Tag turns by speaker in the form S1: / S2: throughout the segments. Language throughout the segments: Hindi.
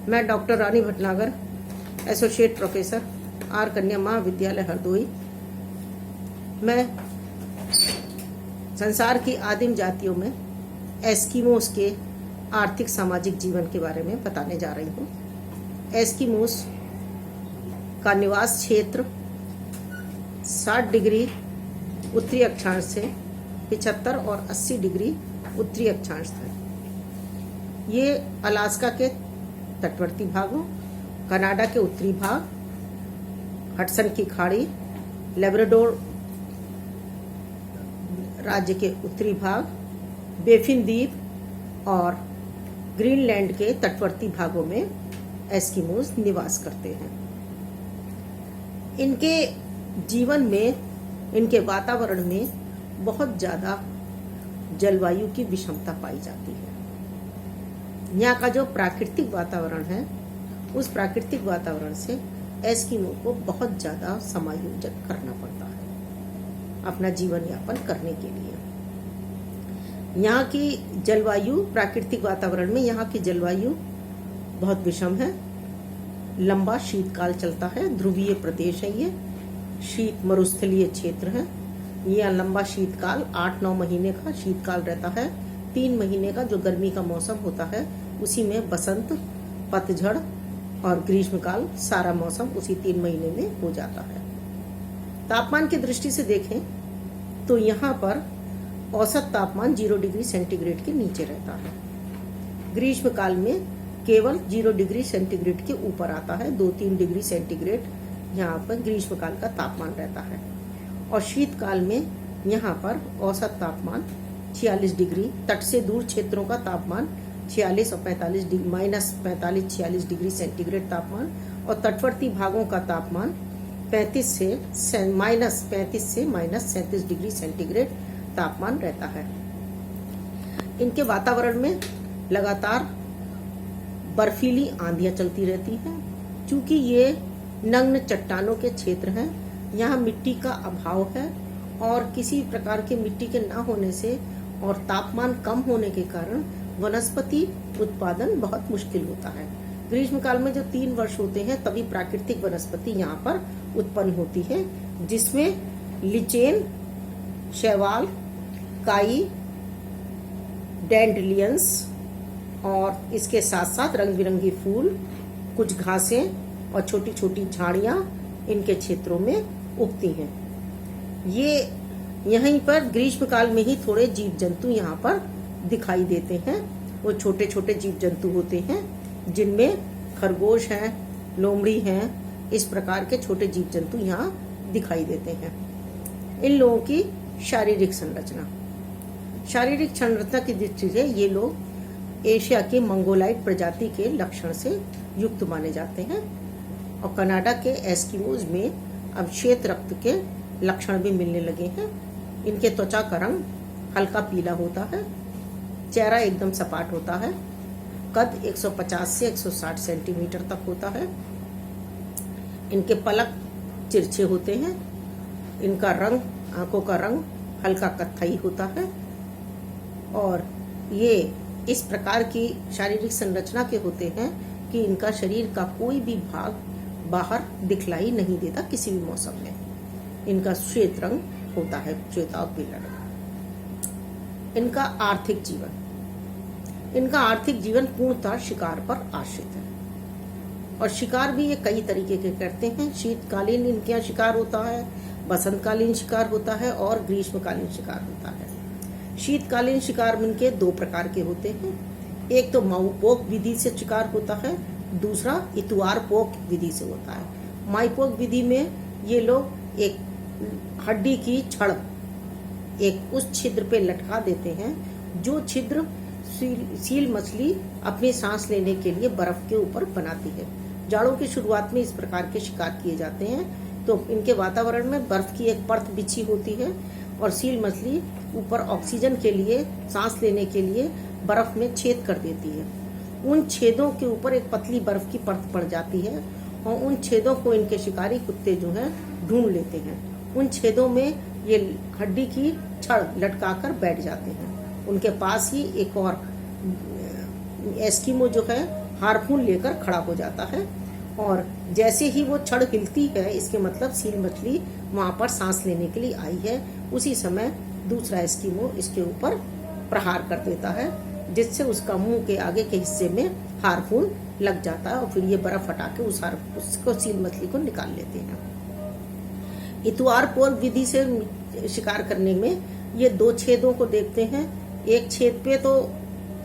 S1: मैं doctor Rani Bhatnagar, associate professor, R Kanya Mahavidyalaya Hardoi. मैं संसार की आदिम जातियों में एस्किमोस के आर्थिक सामाजिक जीवन के बारे में बताने जा रही हूँ। एस्किमोस का निवास क्षेत्र 60 डिग्री उत्तरी अक्षांश से 75 और 80 डिग्री उत्तरी अक्षांश है। ये अलास्का के तटवर्ती भागों, कनाडा के उत्तरी भाग, हडसन की खाड़ी, लेब्राडोर राज्य के उत्तरी भाग, बेफिन द्वीप और ग्रीनलैंड के तटवर्ती भागों में एस्किमोस निवास करते हैं। इनके जीवन में, इनके वातावरण में बहुत ज़्यादा जलवायु की विषमता पाई जाती है। यहाँ का जो प्राकृतिक वातावरण है, उस प्राकृतिक वातावरण से एस्किमो को बहुत ज़्यादा समायोजित करना पड़ता है अपना जीवन यापन करने के लिए। यहाँ की जलवायु, प्राकृतिक वातावरण में यहाँ की जलवायु बहुत विषम है। लंबा शीतकाल चलता है, ध्रुवीय प्रदेश है ये, शीत मरुस्थलीय क्षेत्र है। यह लंबा शीतकाल 8-9 महीने का शीतकाल रहता है। 3 महीने का जो गर्मी का मौसम होता है, उसी में बसंत, पतझड़ और ग्रीष्मकाल, सारा मौसम उसी 3 महीने में हो जाता है। तापमान की दृष्टि से देखें तो यहाँ पर औसत तापमान 0 डिग्री सेंटीग्रेड के नीचे रहता है। ग्रीष्मकाल में केवल 0 डिग्री सेंटीग्रेड के ऊपर आता है। 2-3 डिग्री सेंटीग्रेड यहाँ पर ग्रीष्मकाल का तापमान रहता है। और शीतकाल में यहाँ पर औसत तापमान 46 डिग्री, तट से दूर क्षेत्रों का तापमान 46 और 45 डिग्री, -45-46 डिग्री सेंटीग्रेड तापमान, और तटवर्ती भागों का तापमान -35 से -37 डिग्री सेंटीग्रेड तापमान रहता है। इनके वातावरण में लगातार बर्फीली आंधियां चलती रहती हैं। चूंकि ये नग्न चट्टानों के क्षेत्र हैं, यहाँ मिट्टी का अभाव है और किसी प्रकार के मिट्टी के न होने से और तापमान कम होने के कारण वनस्पति उत्पादन बहुत मुश्किल होता है। ग्रीष्मकाल में जो 3 वर्ष होते हैं, तभी प्राकृतिक वनस्पति यहाँ पर उत्पन्न होती है, जिसमें लिचेन, शैवाल, काई, डैंडेलियंस और इसके साथ साथ रंग बिरंगी फूल, कुछ घासें और छोटी छोटी झाड़ियाँ इनके क्षेत्रों में उगती हैं। ये यहीं पर ग्रीष्मकाल में ही थोड़े जीव जंतु यहाँ पर दिखाई देते हैं। वो छोटे छोटे जीव जंतु होते हैं, जिनमें खरगोश हैं, लोमड़ी हैं, इस प्रकार के छोटे जीव जंतु यहाँ दिखाई देते हैं। इन लोगों की शारीरिक संरचना की दृष्टि से ये लोग एशिया के मंगोलाइट प्रजाति के लक्षण से युक्त माने जाते हैं। और कनाडा के एस्किमोज में अब श्वेत रक्त के लक्षण भी मिलने लगे हैं। इनके त्वचा का रंग हल्का पीला होता है, चेहरा एकदम सपाट होता है, कद 150 से 160 सेंटीमीटर तक होता है। इनके पलक तिरछे होते हैं। इनका रंग, आंखों का रंग हल्का कत्थई होता है। और ये इस प्रकार की शारीरिक संरचना के होते हैं कि इनका शरीर का कोई भी भाग बाहर दिखलाई नहीं देता किसी भी मौसम में। इनका श्वेत रंग होता है, श्वेता और पीला रंग। इनका आर्थिक जीवन पूर्णतः शिकार पर आश्रित है। और शिकार भी ये कई तरीके के करते हैं। शीतकालीन इनके यहाँ शिकार होता है, बसंतकालीन शिकार होता है और ग्रीष्मकालीन शिकार होता है। शीतकालीन शिकार इनके 2 प्रकार के होते हैं। एक तो माउपोक विधि से शिकार होता है, दूसरा इतवार पोक विधि से होता है। माइपोक विधि में ये लोग एक हड्डी की छड़ एक उस छिद्र पे लटका देते हैं, जो छिद्र सील मछली अपनी सांस लेने के लिए बर्फ के ऊपर बनाती है। जाड़ों की शुरुआत में इस प्रकार के शिकार किए जाते हैं। तो इनके वातावरण में बर्फ की एक परत बिछी होती है और सील मछली ऊपर ऑक्सीजन के लिए, सांस लेने के लिए बर्फ में छेद कर देती है। उन छेदों के ऊपर एक पतली बर्फ की परत पड़ जाती है और उन छेदों को इनके शिकारी कुत्ते जो हैं ढूंढ लेते हैं। उन छेदों में ये हड्डी की छड़ लटकाकर बैठ जाते हैं। उनके पास ही एक और एस्किमो जो है हार्पून लेकर खड़ा हो जाता है, और जैसे ही वो छड़ हिलती है, इसके मतलब सील मछली वहां पर सांस लेने के लिए आई है। उसी समय दूसरा एस्किमो इसके ऊपर प्रहार कर देता है, जिससे उसका मुंह के आगे के हिस्से में हार्पून लग जाता है, और फिर ये बर्फ हटा के उसको सील मछली को निकाल लेते हैं। इतवार पोर विधि से शिकार करने में ये 2 छेदों को देखते हैं। एक छेद पे तो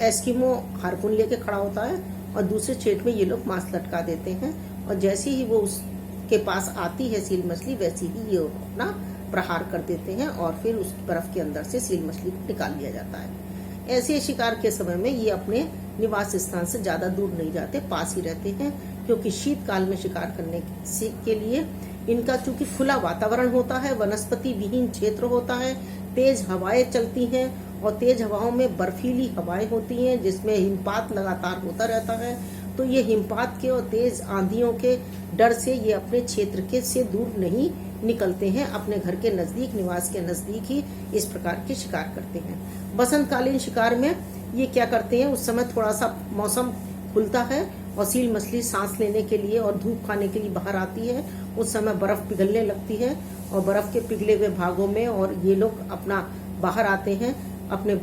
S1: एस्किमो हार्पून लेके खड़ा होता है, और दूसरे छेद में ये लोग मांस लटका देते हैं, और जैसे ही वो उसके पास आती है सील मछली, वैसे ही ये अपना प्रहार कर देते हैं, और फिर उस बर्फ के अंदर से सील मछली को निकाल लिया जाता है। ऐसे शिकार के समय में ये अपने निवास स्थान से ज्यादा दूर नहीं जाते, पास ही रहते हैं, क्योंकि शीतकाल में शिकार करने के लिए इनका चूंकि खुला वातावरण होता है, वनस्पति विहीन क्षेत्र होता है, तेज हवाएं चलती हैं, और तेज हवाओं में बर्फीली हवाएं होती हैं, जिसमें हिमपात लगातार होता रहता है। तो ये हिमपात के और तेज आंधियों के डर से ये अपने क्षेत्र के से दूर नहीं निकलते हैं, अपने घर के नजदीक, निवास के नजदीक ही इस प्रकार के शिकार करते हैं। बसंतकालीन शिकार में ये क्या करते हैं, उस समय थोड़ा सा मौसम खुलता है और सील मछली सांस लेने के लिए और धूप खाने के लिए बाहर आती है। उस समय बर्फ पिघलने लगती है, और बर्फ के पिघले हुए भागों में और ये लोग अपना बाहर आते हैं अपने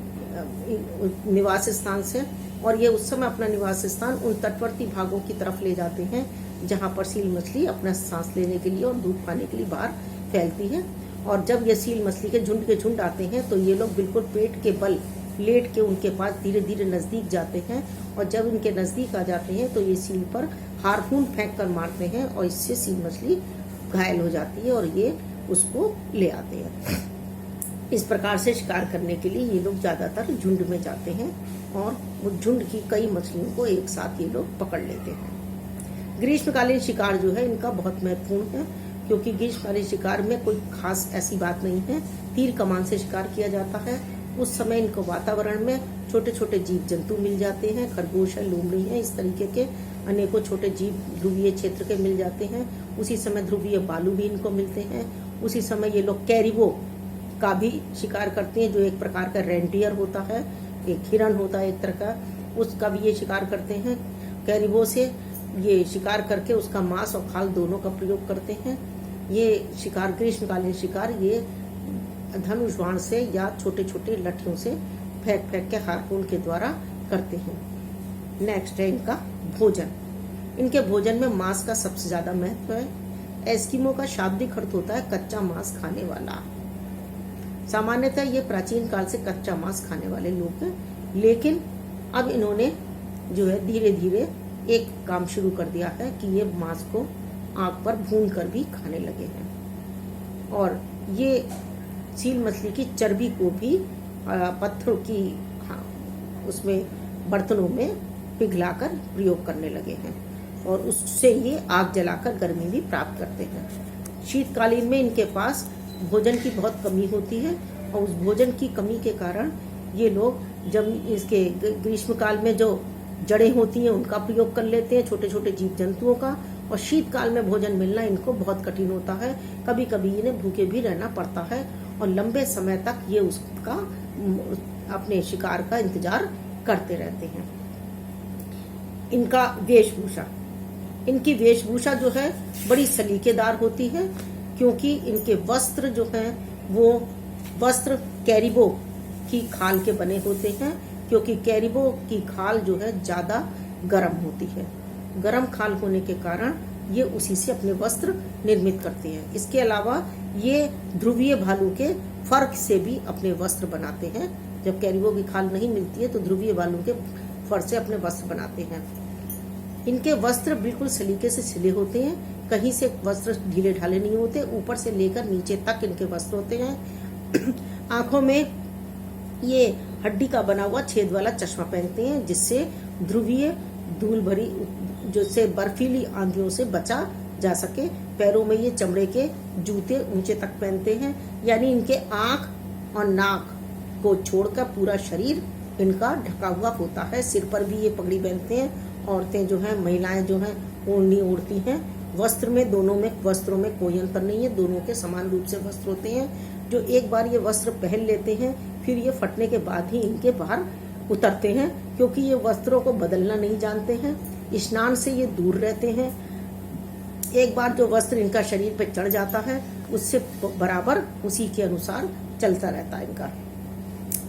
S1: निवास स्थान से, और ये उस समय अपना निवास स्थान उन तटवर्ती भागों की तरफ ले जाते हैं, जहां पर सील मछली अपना सांस लेने के लिए और धूप खाने के लिए बाहर फैलती है। और जब ये सील मछली के झुंड आते हैं, तो ये लोग बिल्कुल पेट के बल लेट के उनके पास धीरे धीरे नजदीक जाते हैं, और जब इनके नजदीक आ जाते हैं तो ये सील पर हार्पून फेंक कर मारते हैं, और इससे सील मछली घायल हो जाती है, और ये उसको ले आते हैं। इस प्रकार से शिकार करने के लिए ये लोग ज्यादातर झुंड में जाते हैं, और वो झुंड की कई मछलियों को एक साथ ये लोग पकड़ लेते हैं। ग्रीष्मकालीन शिकार जो है इनका बहुत महत्वपूर्ण है, क्योंकि ग्रीष्मकालीन शिकार में कोई खास ऐसी बात नहीं है, तीर कमान से शिकार किया जाता है। उस समय इनको वातावरण में छोटे छोटे जीव जंतु मिल जाते हैं, खरगोश है, लोमड़ी है, इस तरीके के अनेकों छोटे जीव ध्रुवीय क्षेत्र के मिल जाते हैं। उसी समय ध्रुवीय बालू भी इनको मिलते हैं। उसी समय ये लोग कैरिबो का भी शिकार करते हैं, जो एक प्रकार का रेंडियर होता है, एक हिरण होता है एक तरह का, उसका भी ये शिकार करते हैं। कैरिबो से ये शिकार करके उसका मांस और खाल दोनों का प्रयोग करते हैं। ये शिकार ग्रीष्मकालीन शिकार ये धनुष बाण से या छोटे छोटे लठियों से फेंक फेंक के हार्पून के द्वारा करते हैं। नेक्स्ट है इनका भोजन। इनके भोजन में मांस का सबसे ज्यादा महत्व है। एस्किमो का शाब्दिक अर्थ होता है कच्चा मांस खाने वाला। सामान्यतः ये प्राचीन काल से कच्चा मांस खाने वाले लोग हैं, लेकिन अब इन्होंने जो है धीरे धीरे एक काम शुरू कर दिया है कि ये मांस को आग पर भून कर भी खाने लगे हैं, और ये सील मछली की चर्बी को भी पत्थरों की उसमें बर्तनों में पिघलाकर प्रयोग करने लगे हैं, और उससे ये आग जलाकर गर्मी भी प्राप्त करते हैं। शीतकालीन में इनके पास भोजन की बहुत कमी होती है, और उस भोजन की कमी के कारण ये लोग जब इसके ग्रीष्मकाल में जो जड़ें होती हैं उनका प्रयोग कर लेते हैं, छोटे छोटे जीव जंतुओं का, और शीतकाल में भोजन मिलना इनको बहुत कठिन होता है। कभी कभी इन्हें भूखे भी रहना पड़ता है, और लंबे समय तक ये उसका अपने शिकार का इंतजार करते रहते हैं। इनका वेशभूषा, इनकी वेशभूषा जो है बड़ी सलीकेदार होती है, क्योंकि इनके वस्त्र जो हैं वो वस्त्र कैरिबो की खाल के बने होते हैं, क्योंकि कैरिबो की खाल जो है ज्यादा गर्म होती है। गर्म खाल होने के कारण ये उसी से अपने वस्त्र निर्मित करते हैं। इसके अलावा ये ध्रुवीय भालू के फर से भी अपने वस्त्र बनाते हैं। जब कैरिबो की खाल नहीं मिलती है तो ध्रुवीय भालू के फर से अपने वस्त्र बनाते हैं। इनके वस्त्र बिल्कुल सलीके से सिले होते हैं, कहीं से वस्त्र ढीले ढाले नहीं होते, ऊपर से लेकर नीचे तक इनके वस्त्र होते हैं। आंखों में ये हड्डी का बना हुआ छेद वाला चश्मा पहनते हैं, जिससे ध्रुवीय धूल भरी जो से बर्फीली आंधियों से बचा जा सके। पैरों में ये चमड़े के जूते ऊंचे तक पहनते हैं, यानी इनके आंख और नाक को छोड़कर पूरा शरीर इनका ढका हुआ होता है। सिर पर भी ये पगड़ी पहनते हैं। औरतें जो हैं, महिलाएं जो हैं, ओढ़नी ओढ़ती हैं। वस्त्र में दोनों में वस्त्रों में कोई अंतर नहीं है, दोनों के समान रूप से वस्त्र होते हैं। जो एक बार ये वस्त्र पहन लेते हैं फिर ये फटने के बाद ही इनके बाहर उतरते हैं, क्योंकि ये वस्त्रों को बदलना नहीं जानते हैं। स्नान से ये दूर रहते हैं। एक बार जो वस्त्र इनका शरीर पे चढ़ जाता है उससे बराबर उसी के अनुसार चलता रहता है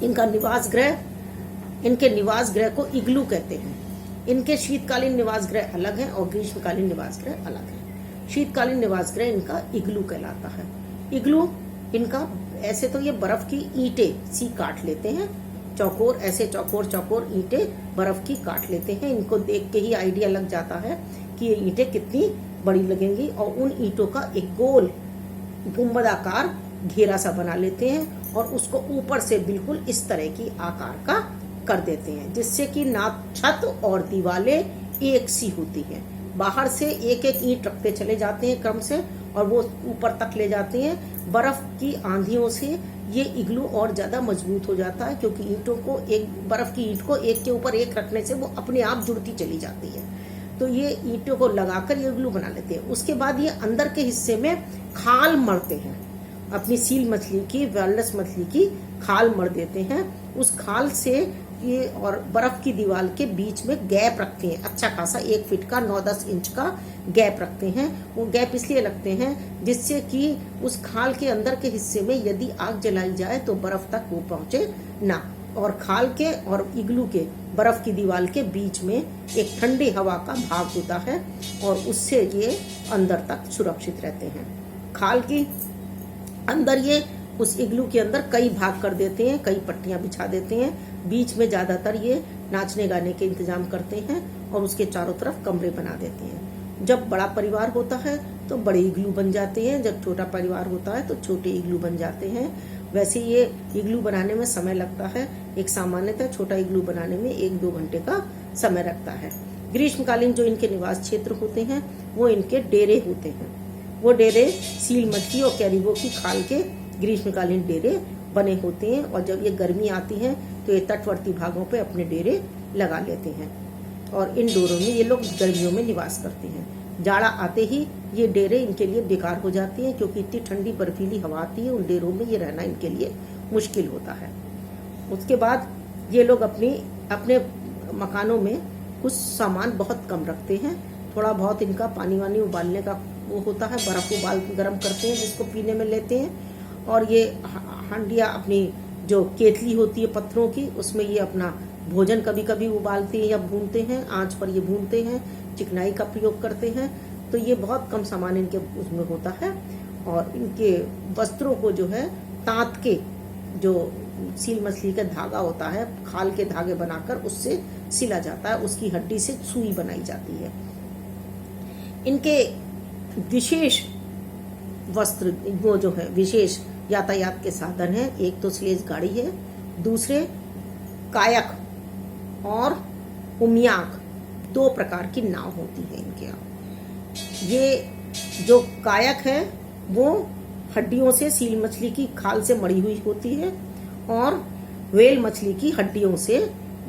S1: इनका निवास गृह। इनके निवास गृह को इग्लू कहते हैं। इनके शीतकालीन निवास गृह अलग है और ग्रीष्मकालीन निवास गृह अलग है। शीतकालीन निवास गृह इनका इग्लू कहलाता है। इग्लू इनका ऐसे तो ये बर्फ की ईंटें सी काट लेते हैं, चौकोर ऐसे चौकोर चौकोर ईंटें बर्फ की काट लेते हैं। इनको देख के ही आइडिया लग जाता है कि ये ईंटें कितनी बड़ी लगेंगी और उन ईंटों का एक गोल गुंबदाकार घेरा सा बना लेते हैं और उसको ऊपर से बिल्कुल इस तरह की आकार का कर देते हैं, जिससे कि ना छत और दीवारें एक सी होती हैं। बाहर से एक एक ईंट रखते चले जाते हैं क्रम से और वो ऊपर तक ले जाते हैं। बर्फ की आंधियों से ये इग्लू और ज्यादा मजबूत हो जाता है, क्योंकि ईंटों को बर्फ की ईंट को एक के ऊपर एक रखने से वो अपने आप जुड़ती चली जाती है। तो ये ईंटों को लगाकर ये इग्लू बना लेते हैं। उसके बाद ये अंदर के हिस्से में खाल मरते हैं, अपनी सील मछली की, वालरस मछली की खाल मर देते हैं। उस खाल से ये और बर्फ की दीवार के बीच में गैप रखते हैं, अच्छा खासा 1 फीट का 9-10 इंच का गैप रखते हैं। वो गैप इसलिए रखते हैं जिससे कि उस खाल के अंदर के हिस्से में यदि आग जलाई जाए तो बर्फ तक वो पहुंचे ना, और खाल के और इग्लू के बर्फ की दीवार के बीच में एक ठंडी हवा का भाग होता है और उससे ये अंदर तक सुरक्षित रहते हैं। खाल की अंदर ये उस इग्लू के अंदर कई भाग कर देते हैं, कई पट्टियां बिछा देते हैं। बीच में ज्यादातर ये नाचने गाने के इंतजाम करते हैं और उसके चारों तरफ कमरे बना देते हैं। जब बड़ा परिवार होता है तो बड़े इग्लू बन जाते हैं, जब छोटा परिवार होता है तो छोटे इग्लू बन जाते हैं। वैसे ये इग्लू बनाने में समय लगता है, एक सामान्यतः छोटा इग्लू बनाने में 1-2 घंटे का समय लगता है। ग्रीष्मकालीन जो इनके निवास क्षेत्र होते हैं वो इनके डेरे होते हैं। वो डेरे सील मछली और कैरिबो की खाल के ग्रीष्मकालीन डेरे बने होते हैं और जब ये गर्मी आती है तो ये तटवर्ती भागों पे अपने डेरे लगा लेते हैं और इन डेरों में ये लोग गर्मियों में निवास करते हैं। जाड़ा आते ही ये डेरे इनके लिए बेकार हो जाती हैं, क्योंकि इतनी ठंडी बर्फीली हवा आती है, उन डेरों में ये रहना इनके लिए मुश्किल होता है। उसके बाद ये लोग अपने मकानों में कुछ सामान बहुत कम रखते हैं। थोड़ा बहुत इनका पानी वानी उबालने का वो होता है, बर्फ उबाल के गर्म करते हैं जिसको पीने में लेते हैं, और ये हांडिया अपनी जो केतली होती है पत्थरों की उसमें ये अपना भोजन कभी कभी उबालते हैं या भूनते हैं, आंच पर ये भूनते हैं, चिकनाई का प्रयोग करते हैं। तो ये बहुत कम सामान इनके उसमें होता है। और इनके वस्त्रों को जो है तांत के जो सील मछली का धागा होता है, खाल के धागे बनाकर उससे सिला जाता है, उसकी हड्डी से सुई बनाई जाती है। इनके विशेष वस्त्र वो जो है विशेष यातायात के साधन है, एक तो स्लेज गाड़ी है, दूसरे कायक और उमियाक, 2 प्रकार की नाव होती है इनके यहाँ। ये जो कायक है वो हड्डियों से सील मछली की खाल से मड़ी हुई होती है और व्हेल मछली की हड्डियों से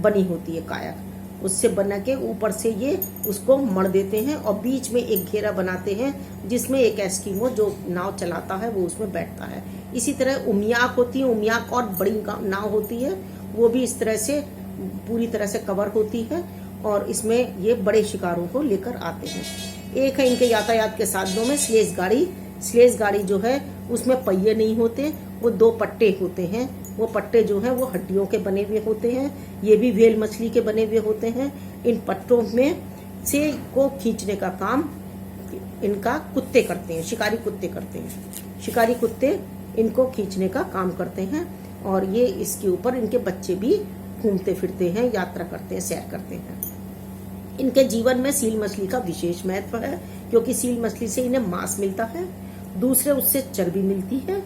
S1: बनी होती है कायक। उससे बना के ऊपर से ये उसको मड़ देते हैं और बीच में एक घेरा बनाते हैं जिसमें एक एस्किमो जो नाव चलाता है वो उसमें बैठता है। इसी तरह उमियाक होती है, उमियाक और बड़ी नाव होती है, वो भी इस तरह से पूरी तरह से कवर होती है और इसमें ये बड़े शिकारों को लेकर आते हैं। एक है इनके यातायात के साधनों में स्लेज गाड़ी। स्लेज गाड़ी जो है उसमें पहिए नहीं होते, वो 2 पट्टे होते हैं। वो पट्टे जो हैं वो हड्डियों के बने हुए होते हैं, ये भी व्हेल मछली के बने हुए होते हैं। इन पट्टों में से को खींचने का काम इनका कुत्ते करते हैं, शिकारी कुत्ते करते हैं। शिकारी कुत्ते इनको खींचने का काम करते हैं और ये इसके ऊपर इनके बच्चे भी घूमते फिरते हैं, यात्रा करते हैं, सैर करते हैं। इनके जीवन में सील मछली का विशेष महत्व है, क्योंकि सील मछली से इन्हें मांस मिलता है, दूसरे उससे चर्बी मिलती है,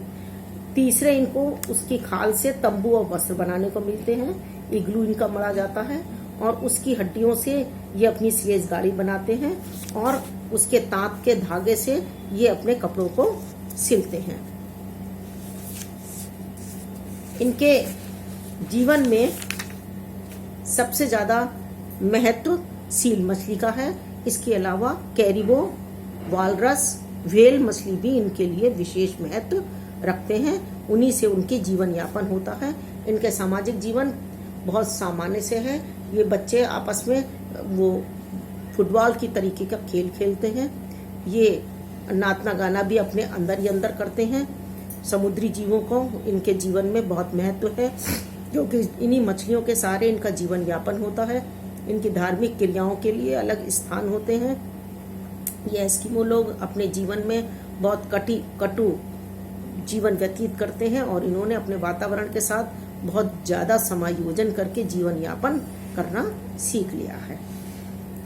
S1: तीसरे इनको उसकी खाल से तंबू और वस्त्र बनाने को मिलते हैं। इग्लू इनका मड़ा जाता है और उसकी हड्डियों से ये अपनी स्लेज गाड़ी बनाते हैं और उसके तांत के धागे से ये अपने कपड़ों को सिलते हैं। इनके जीवन में सबसे ज्यादा महत्व सील मछली का है। इसके अलावा कैरिबो, वालरस, व्हेल मछली भी इनके लिए विशेष महत्व रखते हैं, उन्हीं से उनके जीवन यापन होता है। इनके सामाजिक जीवन बहुत सामान्य से है। ये बच्चे आपस में वो फुटबॉल की तरीके का खेल खेलते हैं। ये नाचना गाना भी अपने अंदर ही अंदर करते हैं। समुद्री जीवों को इनके जीवन में बहुत महत्व है, क्योंकि इन्हीं मछलियों के सहारे इनका जीवन यापन होता है। इनकी धार्मिक क्रियाओं के लिए अलग स्थान होते हैं। ये एस्किमो लोग अपने जीवन में बहुत कटु जीवन व्यतीत करते हैं और इन्होंने अपने वातावरण के साथ बहुत ज़्यादा समायोजन करके जीवन यापन करना सीख लिया है।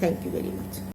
S1: Thank you very much.